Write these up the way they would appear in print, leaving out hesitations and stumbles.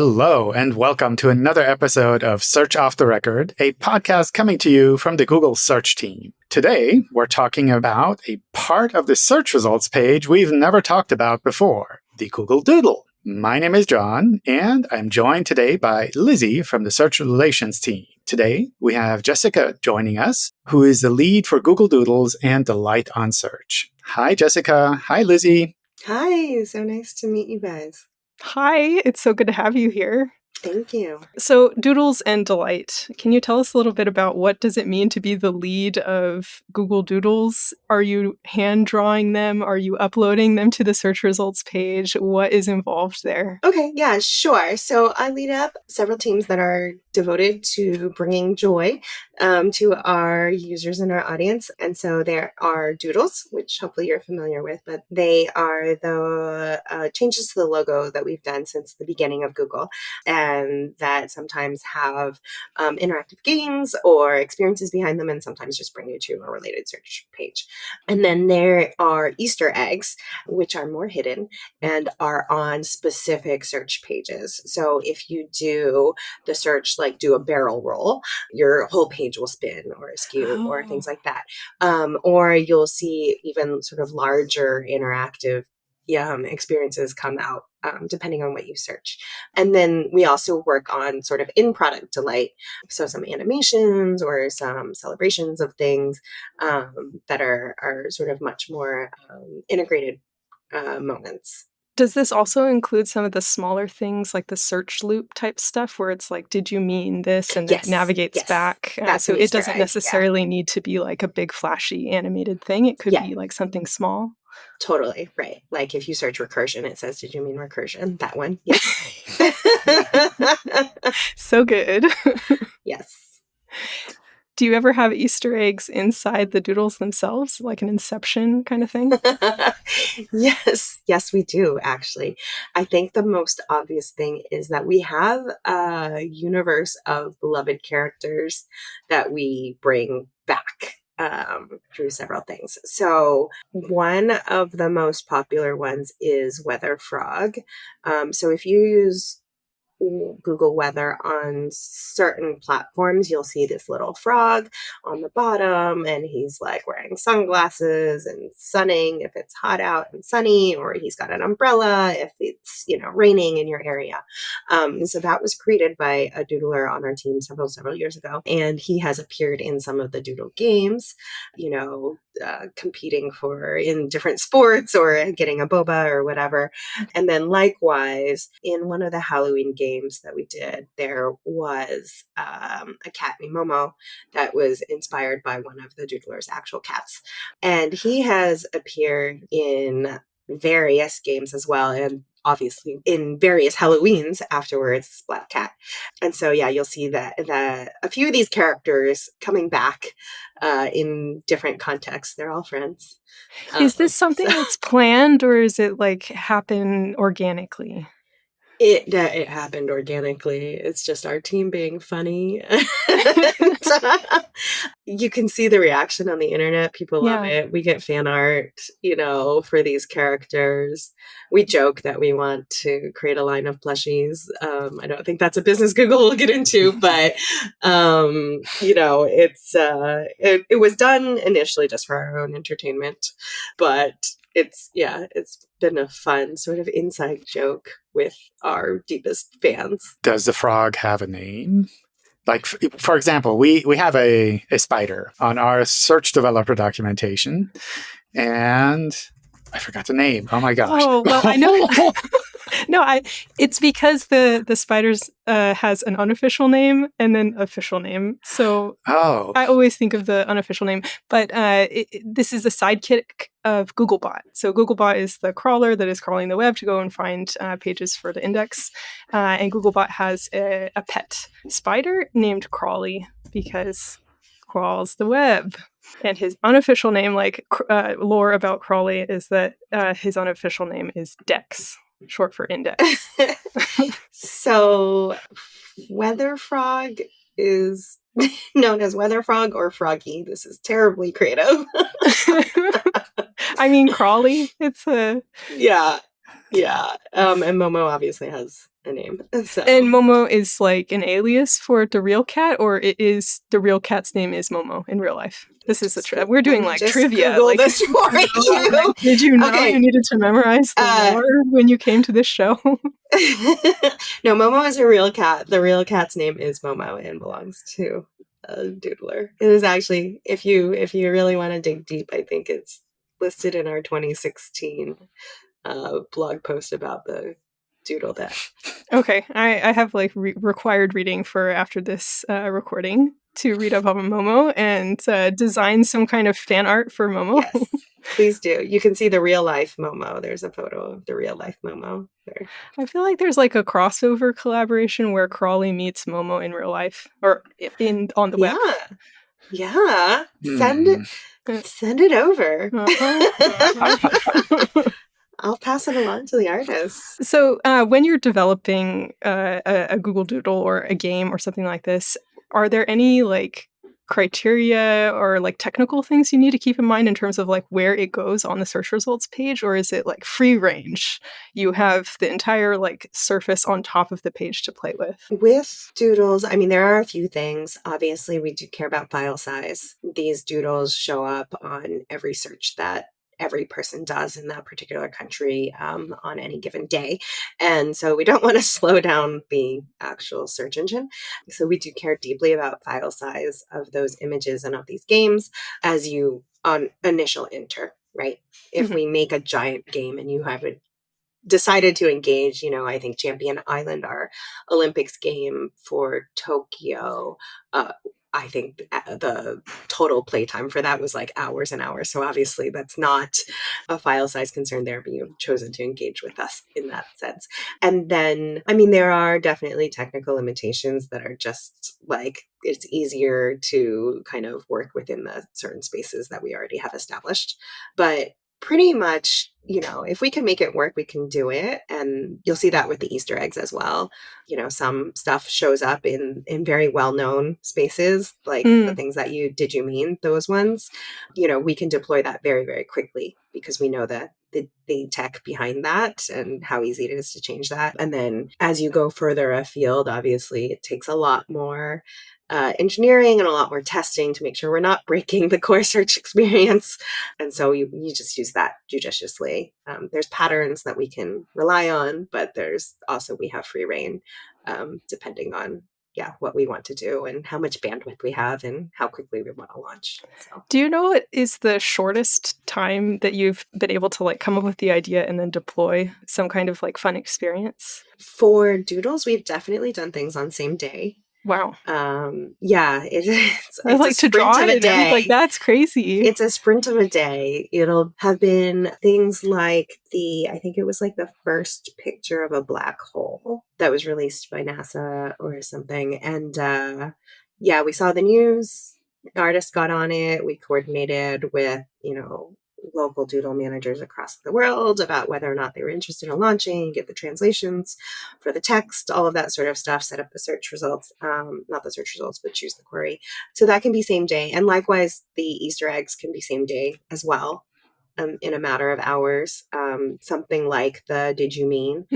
Hello, and welcome to another episode of Search Off the Record, a podcast coming to you from the Google Search team. Today, we're talking about a part of the search results page we've never talked about before, the Google Doodle. My name is John, and I'm joined today by Lizzi from the Search Relations team. Today, we have Jessica joining us, who is the lead for Google Doodles and Delight on Search. Hi, Jessica. Hi, Lizzi. Hi, so nice to meet you guys. Hi, it's so good to have you here. Thank you. So, Doodles and Delight. Can you tell us a little bit about what does it mean to be the lead of Google Doodles? Are you hand drawing them? Are you uploading them to the search results page? What is involved there? Okay, yeah, sure. So I lead up several teams that are devoted to bringing joy to our users and our audience. And so there are Doodles, which hopefully you're familiar with, but they are the changes to the logo that we've done since the beginning of Google. And that sometimes have interactive games or experiences behind them, and sometimes just bring you to a related search page. And then there are Easter eggs, which are more hidden and are on specific search pages. So if you do the search, like do a barrel roll, your whole page will spin or askew or things like that. Or you'll see even sort of larger interactive experiences come out depending on what you search. And then we also work on sort of in-product delight. So some animations or some celebrations of things that are sort of much more integrated moments. Does this also include some of the smaller things like the search loop type stuff where it's like, did you mean this? And then it navigates back. So it doesn't necessarily need to be like a big flashy animated thing. It could be like something small. Totally, right. Like if you search recursion, it says, did you mean recursion? That one. Yes. So good. Yes. Do you ever have Easter eggs inside the doodles themselves, like an Inception kind of thing? Yes, we do, actually. I think the most obvious thing is that we have a universe of beloved characters that we bring back through several things. So one of the most popular ones is Weather Frog. So if you use Google Weather on certain platforms, you'll see this little frog on the bottom, and he's like wearing sunglasses and sunning if it's hot out and sunny, or he's got an umbrella if it's raining in your area. So that was created by a doodler on our team several years ago, and he has appeared in some of the doodle games, competing in different sports or getting a boba or whatever. And then likewise, in one of the Halloween games that we did, there was a cat named Momo that was inspired by one of the doodler's actual cats. And he has appeared in various games as well, and obviously in various Halloweens afterwards, Splat Cat. And so, you'll see that a few of these characters coming back in different contexts. They're all friends. Is this something that's planned, or is it like happen organically? It happened organically. It's just our team being funny. You can see the reaction on the internet. People love it. We get fan art, for these characters. We joke that we want to create a line of plushies. I don't think that's a business Google will get into, but it was done initially just for our own entertainment, but it's been a fun sort of inside joke with our deepest fans. Does the frog have a name? Like, for example, we have a spider on our search developer documentation, and I forgot the name. Oh my gosh. Oh, well, I know. No, it's because the spiders has an unofficial name and then official name. So I always think of the unofficial name. But this is the sidekick of Googlebot. So Googlebot is the crawler that is crawling the web to go and find pages for the index. And Googlebot has a pet spider named Crawly because crawls the web. And his unofficial name, lore about Crawly, is that his unofficial name is Dex, short for index. So Weather Frog is known as Weather Frog or Froggy. This is terribly creative. I mean, Crawly. It's a... Yeah. And Momo obviously has a name. So. And Momo is like an alias for the real cat, or it is the real cat's name is Momo in real life? This is we're doing like trivia. Google like, this for you. Did you know you needed to memorize the lore when you came to this show? No, Momo is a real cat. The real cat's name is Momo and belongs to a doodler. It is actually, if you really want to dig deep, I think it's listed in our 2016 blog post about the doodle deck. Okay, I have like required reading for after this recording to read up on Momo and design some kind of fan art for Momo. Yes, please do. You can see the real life Momo. There's a photo of the real life Momo there. I feel like there's like a crossover collaboration where Crawley meets Momo in real life or on the web. Yeah. Send it over. I'll pass it along to the artists. So when you're developing a Google Doodle or a game or something like this, are there any like criteria or like technical things you need to keep in mind in terms of like where it goes on the search results page, or is it like free range? You have the entire like surface on top of the page to play with. With doodles, I mean, there are a few things. Obviously, we do care about file size. These doodles show up on every search that every person does in that particular country on any given day. And so we don't want to slow down the actual search engine. So we do care deeply about file size of those images and of these games as you on initial enter, right? If we make a giant game and you haven't decided to engage, I think Champion Island, our Olympics game for Tokyo, I think the total playtime for that was like hours and hours. So obviously that's not a file size concern there, but you've chosen to engage with us in that sense. And then, I mean, there are definitely technical limitations that are just like, it's easier to kind of work within the certain spaces that we already have established. But pretty much, if we can make it work, we can do it. And you'll see that with the Easter eggs as well. Some stuff shows up in very well-known spaces, like the things that did you mean those ones? We can deploy that very, very quickly because we know the tech behind that and how easy it is to change that. And then as you go further afield, obviously it takes a lot more engineering and a lot more testing to make sure we're not breaking the core search experience. And so you just use that judiciously. There's patterns that we can rely on, but we have free reign depending on what we want to do and how much bandwidth we have and how quickly we want to launch. So. Do you know what is the shortest time that you've been able to like come up with the idea and then deploy some kind of like fun experience? For doodles, we've definitely done things on same day. Wow. It's I like to draw it and like that's crazy. It's a sprint of a day. It'll have been things like I think it was like the first picture of a black hole that was released by NASA or something. And we saw the news. Artists got on it. We coordinated with, local doodle managers across the world about whether or not they were interested in launching, get the translations for the text, all of that sort of stuff, set up the search results, not the search results, but choose the query. So that can be same day. And likewise, the Easter eggs can be same day as well. In a matter of hours. Something like the Did You Mean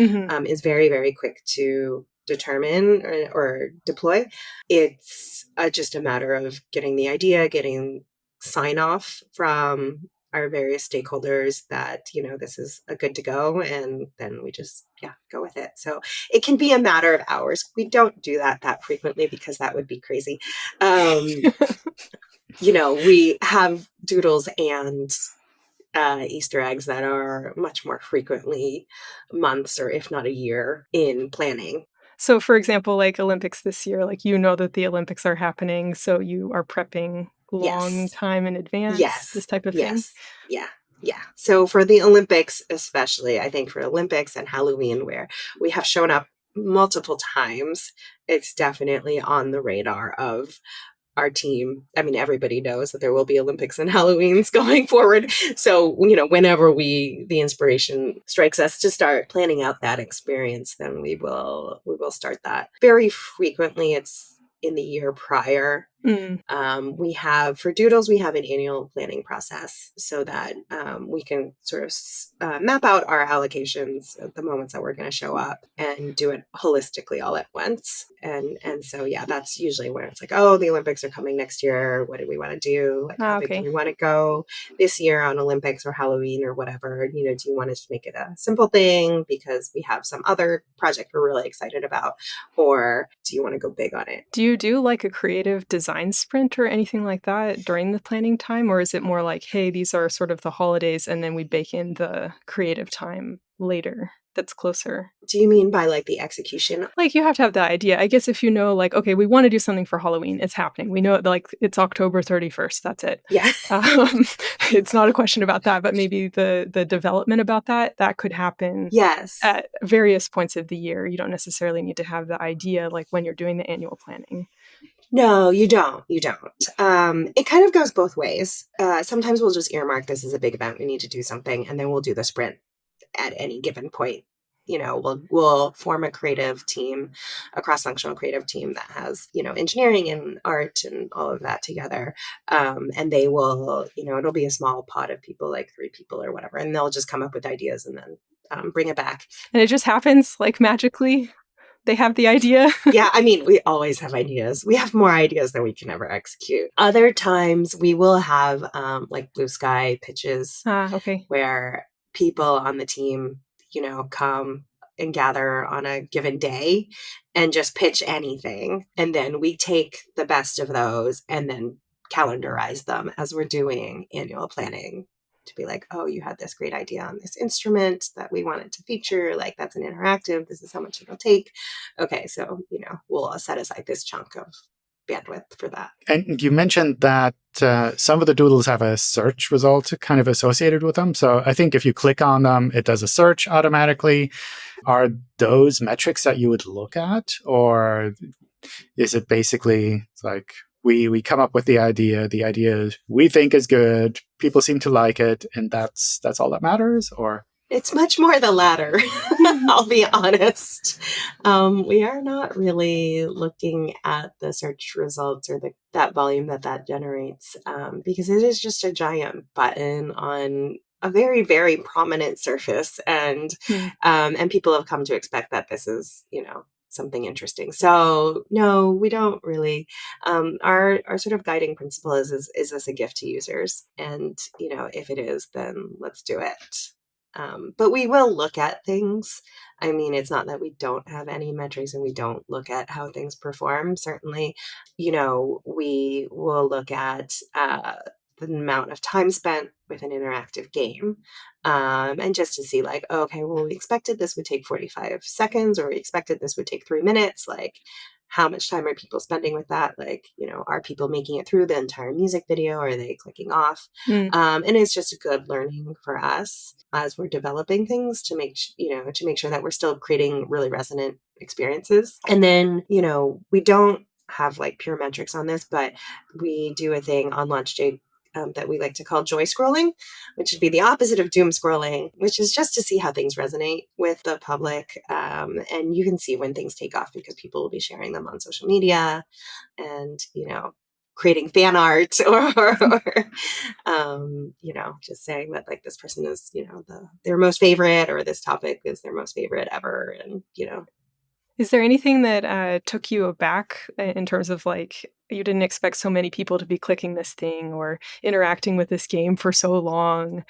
is very, very quick to determine or deploy. It's just a matter of getting the idea, getting sign off from our various stakeholders that, this is a good to go. And then we just, go with it. So it can be a matter of hours. We don't do that frequently because that would be crazy. We have doodles and Easter eggs that are much more frequently months or if not a year in planning. So for example, like Olympics this year, like that the Olympics are happening, so you are prepping long time in advance, this type of thing? Yeah. So for the Olympics, especially, I think for Olympics and Halloween, where we have shown up multiple times, it's definitely on the radar of our team. I mean, everybody knows that there will be Olympics and Halloweens going forward. So, whenever the inspiration strikes us to start planning out that experience, then we will start that. Very frequently, it's in the year prior We have, for Doodles, we have an annual planning process so that we can sort of map out our allocations at the moments that we're going to show up and do it holistically all at once. And so, yeah, that's usually where it's like, oh, the Olympics are coming next year. What do we want to do? Like, how big do we want to go this year on Olympics or Halloween or whatever? You know, do you want to just make it a simple thing because we have some other project we're really excited about? Or do you want to go big on it? Do you do like a creative design sprint or anything like that during the planning time? Or is it more like, hey, these are sort of the holidays and then we bake in the creative time later that's closer? Do you mean by like the execution? Like you have to have the idea. I guess if you know like, okay, we want to do something for Halloween, it's happening. We know it, like it's October 31st. That's it. Yeah. It's not a question about that, but maybe the development about that could happen at various points of the year. You don't necessarily need to have the idea like when you're doing the annual planning. No, you don't. You don't. It kind of goes both ways. Sometimes we'll just earmark this as a big event. We need to do something, and then we'll do the sprint at any given point. You know, we'll form a creative team, a cross-functional creative team that has, you know, engineering and art and all of that together. And they will, you know, it'll be a small pot of people, like 3 people or whatever, and they'll just come up with ideas and then bring it back. And it just happens like magically. They have the idea. Yeah, I mean, we always have ideas. We have more ideas than we can ever execute. Other times we will have like blue sky pitches where people on the team, you know, come and gather on a given day and just pitch anything. And then we take the best of those and then calendarize them as we're doing annual planning. To be like, oh, you had this great idea on this instrument that we wanted to feature. Like, that's an interactive. This is how much it'll take. Okay, so, you know, we'll set aside this chunk of bandwidth for that. And you mentioned that some of the doodles have a search result kind of associated with them. So I think if you click on them, it does a search automatically. Are those metrics that you would look at? Or is it basically like... We come up with the idea we think is good, people seem to like it, and that's all that matters? Or it's much more the latter. I'll be honest. We are not really looking at the search results or that volume that generates, because it is just a giant button on a very, very prominent surface, and people have come to expect that this is, you know, something interesting. So no, we don't really. Our sort of guiding principle is this a gift to users? And, you know, if it is, then let's do it. But we will look at things. I mean, it's not that we don't have any metrics and we don't look at how things perform. Certainly, you know, we will look at the amount of time spent with an interactive game. And just to see like, okay, well, we expected this would take 45 seconds, or we expected this would take 3 minutes. Like, how much time are people spending with that? Like, you know, are people making it through the entire music video? Or are they clicking off? And it's just a good learning for us as we're developing things to make sure that we're still creating really resonant experiences. And then, you know, we don't have like pure metrics on this, but we do a thing on launch day that we like to call joy scrolling, which would be the opposite of doom scrolling, which is just to see how things resonate with the public. And you can see when things take off because people will be sharing them on social media and, you know, creating fan art or you know, just saying that like this person is, you know, their most favorite, or this topic is their most favorite ever. And, you know. Is there anything that took you aback in terms of like, you didn't expect so many people to be clicking this thing or interacting with this game for so long,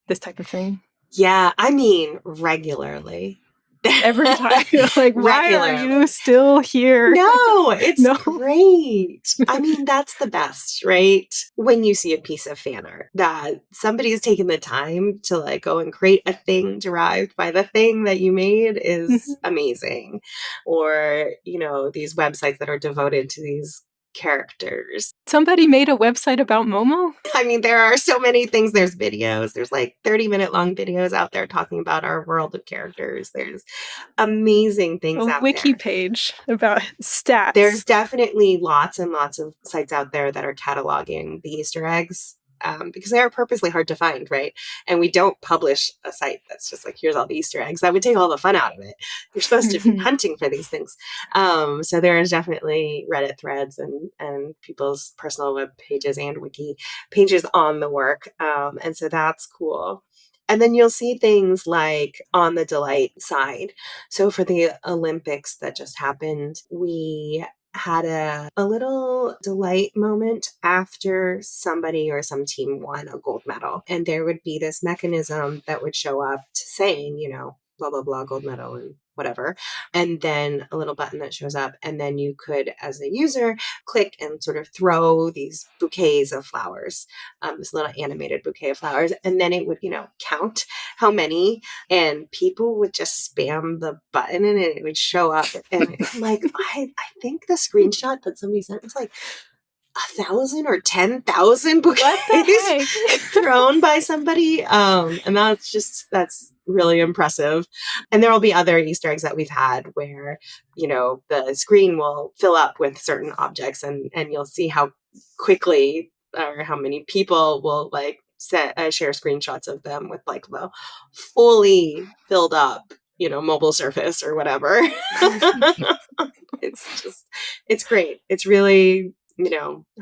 this type of thing? Yeah, I mean, regularly. Every time you're like, why are you still here? No, it's great. I mean, that's the best, right? When you see a piece of fan art that somebody's taken the time to like go and create a thing derived by the thing that you made is amazing. Or, you know, these websites that are devoted to these characters. Somebody made a website about Momo? I mean, there are so many things. There's videos. There's like 30-minute long videos out there talking about our world of characters. There's amazing things out there. A wiki page about stats. There's definitely lots and lots of sites out there that are cataloging the Easter eggs because they are purposely hard to find, right? And we don't publish a site that's just like, here's all the Easter eggs. That would take all the fun out of it. You're supposed to be hunting for these things. So there is definitely Reddit threads and people's personal web pages and wiki pages on the work. And so that's cool. And then you'll see things like on the Delight side. So for the Olympics that just happened, we had a little Delight moment after somebody or some team won a gold medal. And there would be this mechanism that would show up to saying, blah, blah, blah, gold medal and whatever. And then a little button that shows up. And then you could, as a user, click and sort of throw these bouquets of flowers, this little animated bouquet of flowers. And then it would, count how many. And people would just spam the button and it would show up. And like, I think the screenshot that somebody sent was like 1,000 or 10,000 bouquets thrown by somebody. And that's really impressive. And there will be other Easter eggs that we've had where, the screen will fill up with certain objects and you'll see how quickly or how many people will like share screenshots of them with like the fully filled up, mobile surface or whatever. It's great. It's really,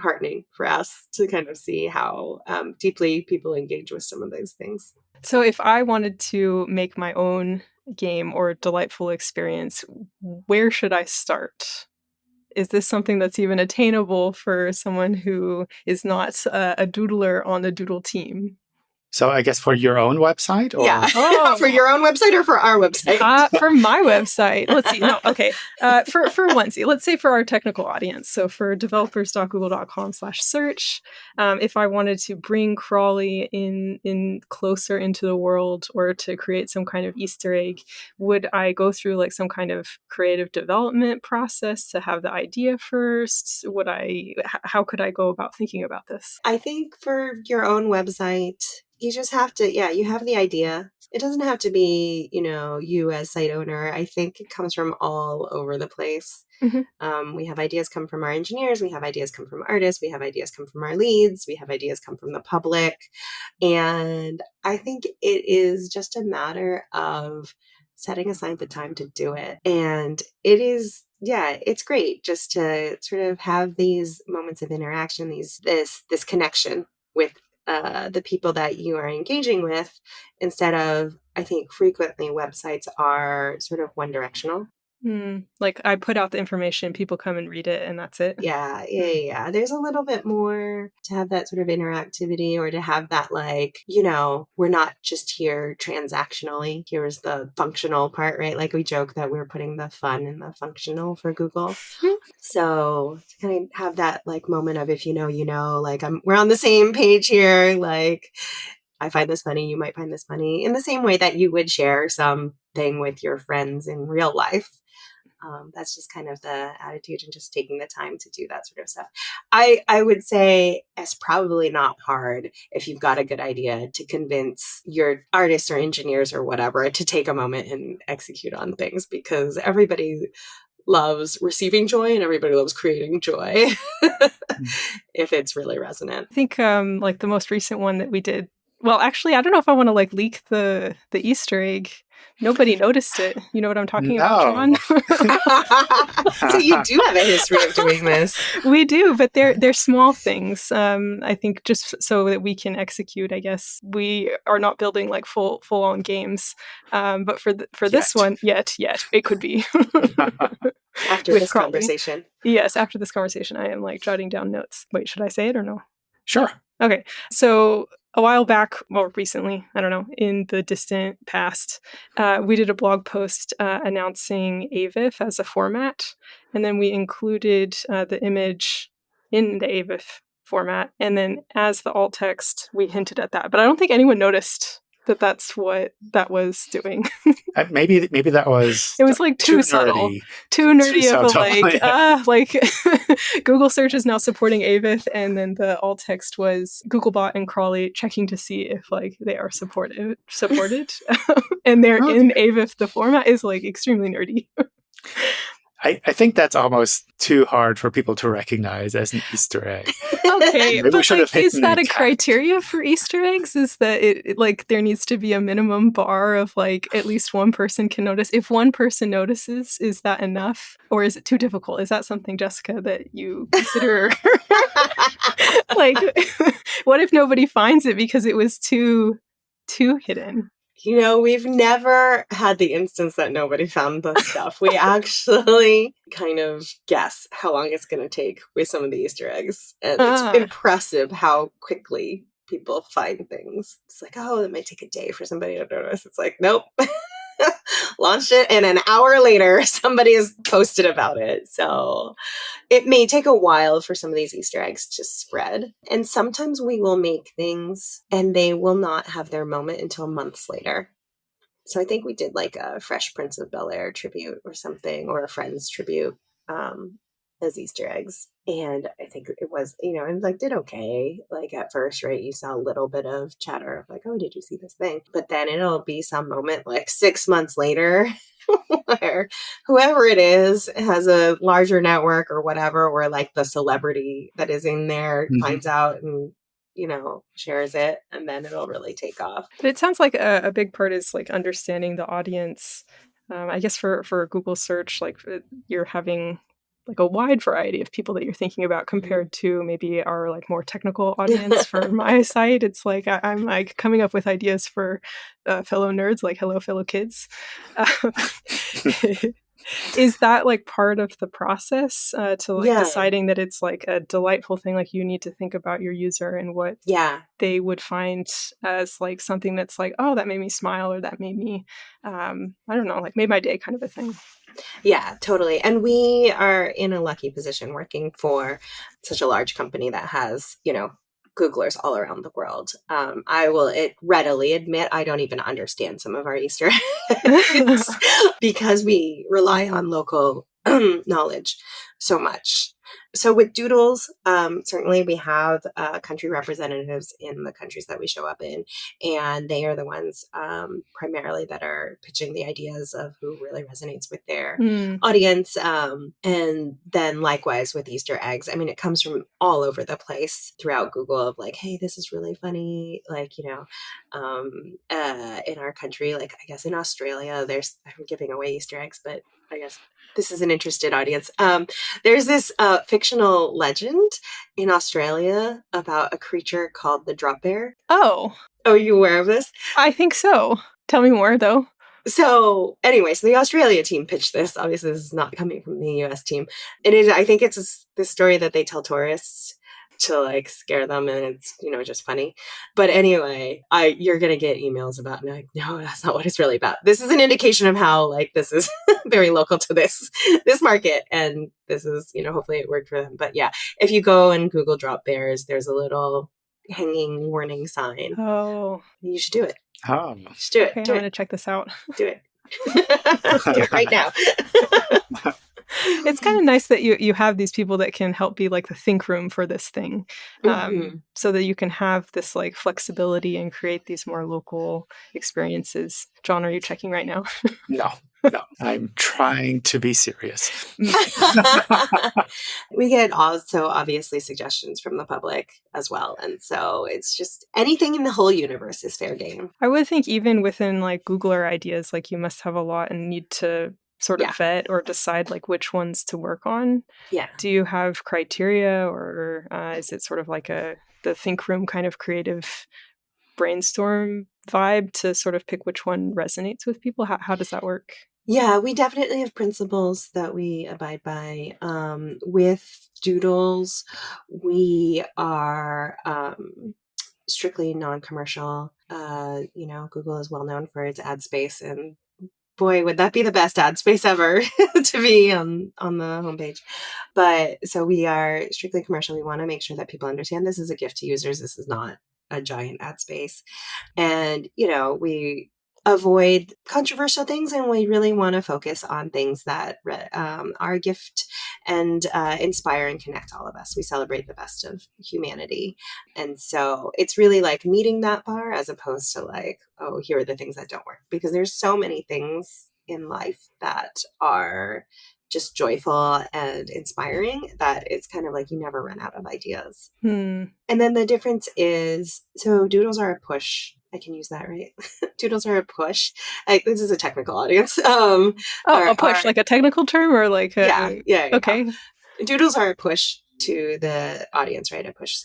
heartening for us to kind of see how deeply people engage with some of those things. So if I wanted to make my own game or delightful experience, where should I start? Is this something that's even attainable for someone who is not a doodler on the Doodle team? So I guess for your own website? Or? Yeah. For your own website or for our website? For my website. Let's see. No, okay. For onesie, let's say for our technical audience. So for developers.google.com/search, if I wanted to bring Crawley in closer into the world or to create some kind of Easter egg, would I go through like some kind of creative development process to have the idea first? How could I go about thinking about this? I think for your own website, you just have to, you have the idea. It doesn't have to be, you as site owner. I think it comes from all over the place. Mm-hmm. We have ideas come from our engineers. We have ideas come from artists. We have ideas come from our leads. We have ideas come from the public. And I think it is just a matter of setting aside the time to do it. And it is, it's great just to sort of have these moments of interaction, this connection with the people that you are engaging with, instead of, I think frequently websites are sort of one directional. Like I put out the information, people come and read it and that's it. Yeah. There's a little bit more to have that sort of interactivity, or to have that like, we're not just here transactionally. Here's the functional part, right? Like we joke that we're putting the fun in the functional for Google. So to kind of have that like moment of, if like we're on the same page here. Like I find this funny, you might find this funny, in the same way that you would share something with your friends in real life. That's just kind of the attitude, and just taking the time to do that sort of stuff. I would say it's probably not hard if you've got a good idea to convince your artists or engineers or whatever to take a moment and execute on things, because everybody loves receiving joy and everybody loves creating joy if it's really resonant. I think like the most recent one that we did, well, actually, I don't know if I want to like leak the Easter egg. Nobody noticed it. You know what I'm talking about, John? So you do have a history of doing this. We do, but they're small things. I think just so that we can execute, I guess. We are not building like full-on games. But for this one, yet, it could be. After this conversation. Yes, after this conversation, I am like jotting down notes. Wait, should I say it or no? Sure. Okay, so a while back, well, recently, I don't know, in the distant past, we did a blog post announcing AVIF as a format, and then we included the image in the AVIF format, and then as the alt text, we hinted at that. But I don't think anyone noticed that that's what that was doing. Maybe that was... It was like too subtle. Too nerdy of a like Google search is now supporting AVIF, and then the alt text was Googlebot and Crawley checking to see if like they are supported. And they're in AVIF. The format is like extremely nerdy. I think that's almost too hard for people to recognize as an Easter egg. Okay, Maybe we but should have is hidden that the a cat. criteria for Easter eggs? Is that it like there needs to be a minimum bar of like at least one person can notice? If one person notices, is that enough? Or is it too difficult? Is that something, Jessica, that you consider? Like, what if nobody finds it because it was too hidden? You know, we've never had the instance that nobody found the stuff. We actually kind of guess how long it's going to take with some of the Easter eggs. And it's impressive how quickly people find things. It's like, oh, it might take a day for somebody to notice. It's like, nope. Launched it, and an hour later, somebody has posted about it. So it may take a while for some of these Easter eggs to spread. And sometimes we will make things and they will not have their moment until months later. So I think we did like a Fresh Prince of Bel-Air tribute or something, or a Friends tribute as Easter eggs. And I think it was, and like did okay. Like at first, right, you saw a little bit of chatter of like, oh, did you see this thing? But then it'll be some moment like 6 months later where whoever it is has a larger network or whatever, or like the celebrity that is in there finds out and shares it, and then it'll really take off. But it sounds like a big part is like understanding the audience. I guess for Google search, like you're having like a wide variety of people that you're thinking about compared to maybe our like more technical audience for my site. It's like I'm like coming up with ideas for fellow nerds, like hello fellow kids. Is that like part of the process to like deciding that it's like a delightful thing? Like you need to think about your user and what they would find as like something that's like, oh, that made me smile, or that made me, I don't know, like made my day kind of a thing. Yeah, totally. And we are in a lucky position working for such a large company that has, Googlers all around the world. I will readily admit I don't even understand some of our Easter eggs because we rely on local knowledge so much. So with Doodles, certainly we have country representatives in the countries that we show up in, and they are the ones primarily that are pitching the ideas of who really resonates with their audience. And then likewise with Easter eggs, I mean, it comes from all over the place throughout Google of like, hey, this is really funny. Like, in our country, like I guess in Australia, I'm giving away Easter eggs, but I guess this is an interested audience. There's this fictional legend in Australia about a creature called the drop bear. Oh, are you aware of this? I think so. Tell me more, though. So anyway, so the Australia team pitched this. Obviously, this is not coming from the US team. I think it's this story that they tell tourists to like scare them, and it's just funny. But anyway, you're gonna get emails about and like, no, that's not what it's really about. This is an indication of how like this is very local to this market, and this is hopefully it worked for them. But yeah, if you go and Google drop bears, there's a little hanging warning sign. Oh, you should do it. Oh, just do it. Okay, do I'm it. gonna check this out. Do it. Do it right now. It's kind of nice that you have these people that can help be like the think room for this thing, so that you can have this like flexibility and create these more local experiences. John, are you checking right now? No, I'm trying to be serious. We get also obviously suggestions from the public as well. And so it's just anything in the whole universe is fair game. I would think even within like Googler ideas, like you must have a lot and need to sort of vet or decide like which ones to work on. Yeah. Do you have criteria, or is it sort of like the think room kind of creative brainstorm vibe to sort of pick which one resonates with people? How does that work? Yeah, we definitely have principles that we abide by. With Doodles, we are strictly non-commercial. Google is well known for its ad space, and boy, would that be the best ad space ever to be on the homepage. But so we are strictly commercial. We want to make sure that people understand this is a gift to users. This is not a giant ad space. And, we avoid controversial things, and we really want to focus on things that are a gift and inspire and connect all of us. We celebrate the best of humanity. And so it's really like meeting that bar as opposed to like, oh, here are the things that don't work, because there's so many things in life that are just joyful and inspiring that it's kind of like you never run out of ideas. And then the difference is, so doodles are a push. I can use that, right? Doodles are a push. This is a technical audience. A push, like a technical term, or like a... Yeah. Okay. Doodles are a push to the audience, right? A push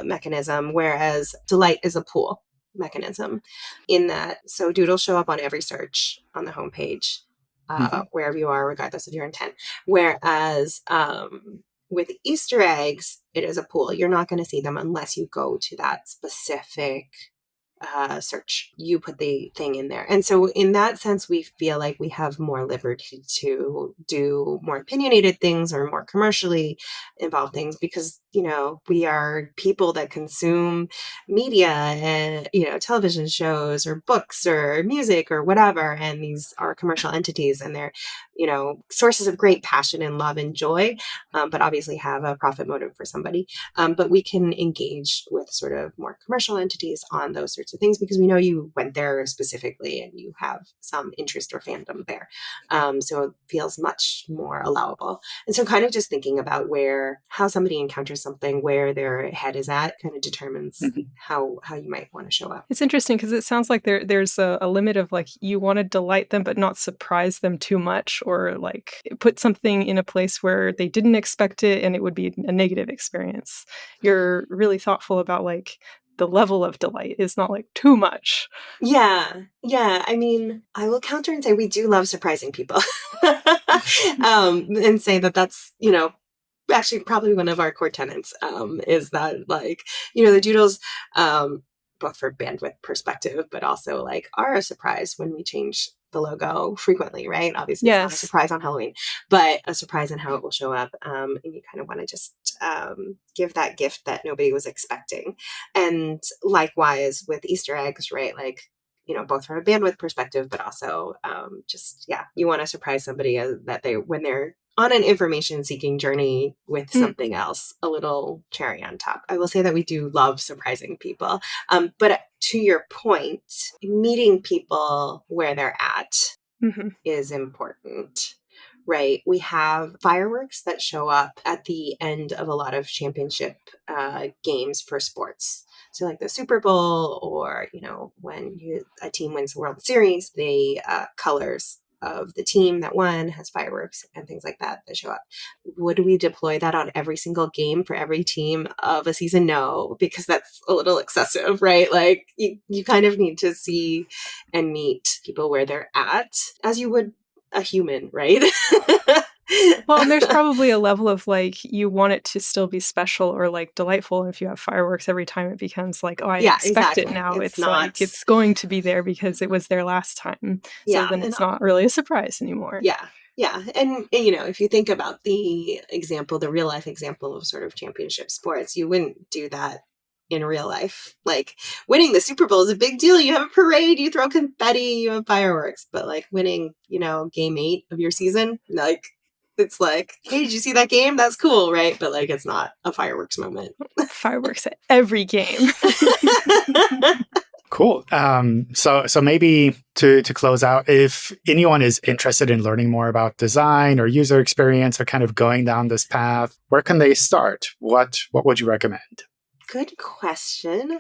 mechanism, whereas delight is a pull mechanism in that. So doodles show up on every search on the homepage, wherever you are, regardless of your intent. Whereas with Easter eggs, it is a pull. You're not going to see them unless you go to that specific search. You put the thing in there. And so in that sense, we feel like we have more liberty to do more opinionated things or more commercially involved things because, we are people that consume media and, television shows or books or music or whatever. And these are commercial entities and they're, sources of great passion and love and joy, but obviously have a profit motive for somebody. But we can engage with sort of more commercial entities on those sorts of things because we know you went there specifically and you have some interest or fandom there. So it feels much more allowable. And so kind of just thinking about how somebody encounters something, where their head is at kind of determines how you might want to show up. It's interesting because it sounds like there's a limit of like you want to delight them but not surprise them too much, or like put something in a place where they didn't expect it and it would be a negative experience. You're really thoughtful about like the level of delight is not like too much. Yeah. I mean, I will counter and say we do love surprising people and say that's, actually probably one of our core tenets is that like, the doodles, both for bandwidth perspective, but also like are a surprise when we change the logo frequently, right? Obviously It's not a surprise on Halloween, but a surprise in how it will show up. And you kind of want to just give that gift that nobody was expecting. And likewise with Easter eggs, right? Like, both from a bandwidth perspective, but also you want to surprise somebody when they're on an information seeking journey with something else, a little cherry on top. I will say that we do love surprising people. But to your point, meeting people where they're at is important. Right. We have fireworks that show up at the end of a lot of championship games for sports. So like the Super Bowl or, when a team wins the World Series, the colors of the team that won has fireworks and things like that show up. Would we deploy that on every single game for every team of a season? No, because that's a little excessive, right? Like you kind of need to see and meet people where they're at as you would a human, right? Well, and there's probably a level of like you want it to still be special or like delightful. And if you have fireworks every time, it becomes like, oh, I expect it now. It's like it's going to be there because it was there last time. So then it's not really a surprise anymore. Yeah. And, if you think about the real life example of sort of championship sports, you wouldn't do that in real life. Like winning the Super Bowl is a big deal. You have a parade, you throw confetti, you have fireworks. But like winning, game 8 of your season, like it's like, hey, did you see that game? That's cool, right? But like it's not a fireworks moment. Fireworks at every game. Cool. So maybe to close out, if anyone is interested in learning more about design or user experience or kind of going down this path, where can they start? What would you recommend? Good question.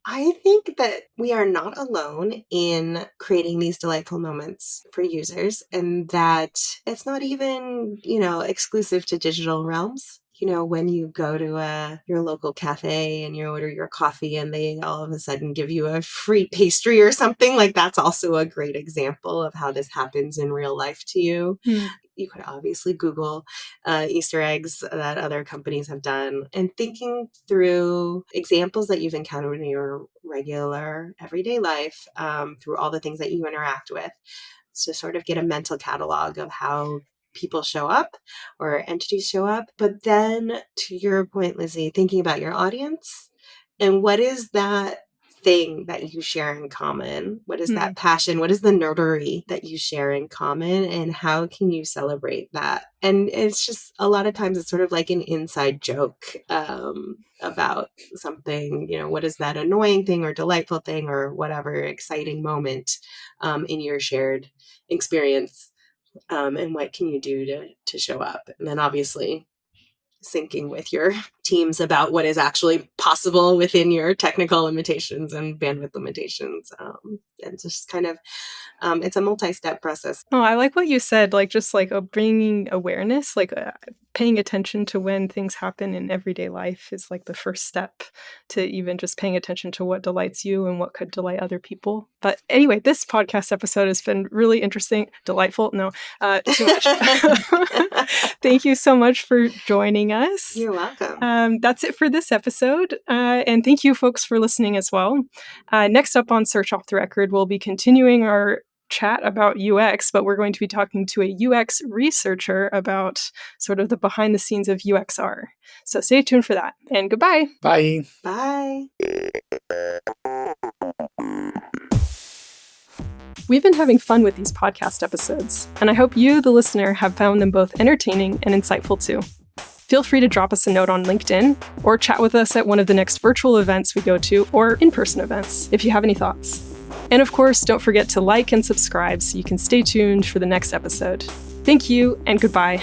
I think that we are not alone in creating these delightful moments for users and that it's not even, exclusive to digital realms. When you go to your local cafe and you order your coffee and they all of a sudden give you a free pastry or something, like that's also a great example of how this happens in real life to you. You could obviously Google Easter eggs that other companies have done and thinking through examples that you've encountered in your regular everyday life through all the things that you interact with to sort of get a mental catalog of how people show up or entities show up. But then to your point, Lizzie, thinking about your audience and what is that thing that you share in common? What is that passion? What is the nerdery that you share in common? And how can you celebrate that? And it's just a lot of times it's sort of like an inside joke about something, what is that annoying thing or delightful thing or whatever exciting moment in your shared experience and what can you do to show up? And then obviously syncing with your teams about what is actually possible within your technical limitations and bandwidth limitations. And just kind of, it's a multi-step process. Oh, I like what you said, like just like bringing awareness, like paying attention to when things happen in everyday life is like the first step to even just paying attention to what delights you and what could delight other people. But anyway, this podcast episode has been really interesting, delightful. No, too much. Thank you so much for joining us. You're welcome. That's it for this episode. And thank you folks for listening as well. Next up on Search Off the Record, we'll be continuing our chat about UX, but we're going to be talking to a UX researcher about sort of the behind the scenes of UXR. So stay tuned for that. And goodbye. Bye. Bye. We've been having fun with these podcast episodes, and I hope you, the listener, have found them both entertaining and insightful too. Feel free to drop us a note on LinkedIn or chat with us at one of the next virtual events we go to or in-person events if you have any thoughts. And of course, don't forget to like and subscribe so you can stay tuned for the next episode. Thank you and goodbye.